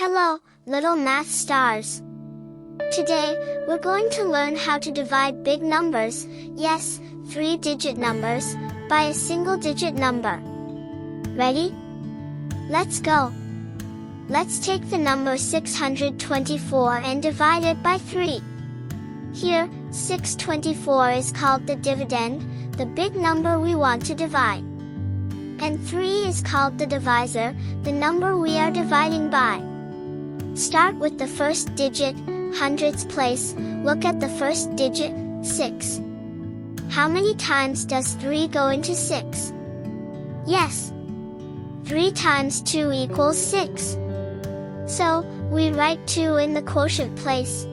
Hello, little math stars. Today, we're going to learn how to divide big numbers, yes, 3-digit numbers, by a single-digit number. Ready? Let's go. Let's take the number 624 and divide it by 3. Here, 624 is called the dividend, the big number we want to divide. And 3 is called the divisor, the number we are dividing by. Start with the first digit, hundreds place, look at the first digit, 6. How many times does 3 go into 6? Yes. 3 times 2 equals 6. So, we write 2 in the quotient place.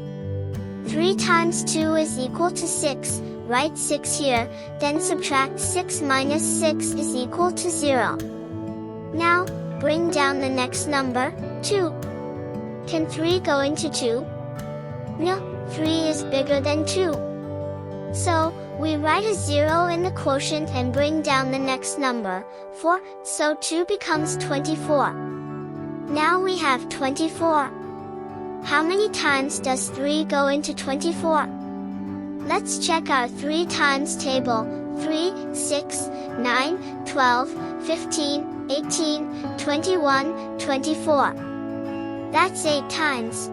3 times 2 is equal to 6, write 6 here, then subtract 6 minus 6 is equal to 0. Now, bring down the next number, 2. Can 3 go into 2? No, 3 is bigger than 2. So, we write a 0 in the quotient and bring down the next number, 4, so 2 becomes 24. Now we have 24. How many times does 3 go into 24? Let's check our 3 times table, 3, 6, 9, 12, 15, 18, 21, 24. That's 8 times.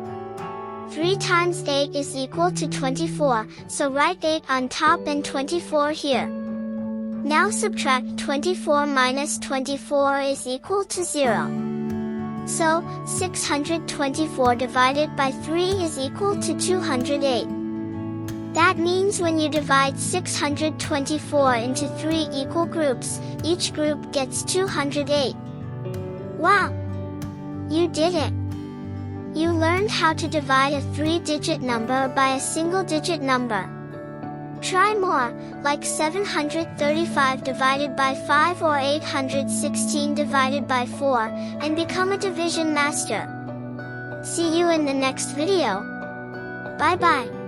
3 times 8 is equal to 24, so write 8 on top and 24 here. Now subtract 24 minus 24 is equal to 0. So, 624 divided by 3 is equal to 208. That means when you divide 624 into 3 equal groups, each group gets 208. Wow! You did it! You learned how to divide a 3-digit number by a single-digit number. Try more, like 735 divided by 5 or 816 divided by 4, and become a division master. See you in the next video. Bye-bye.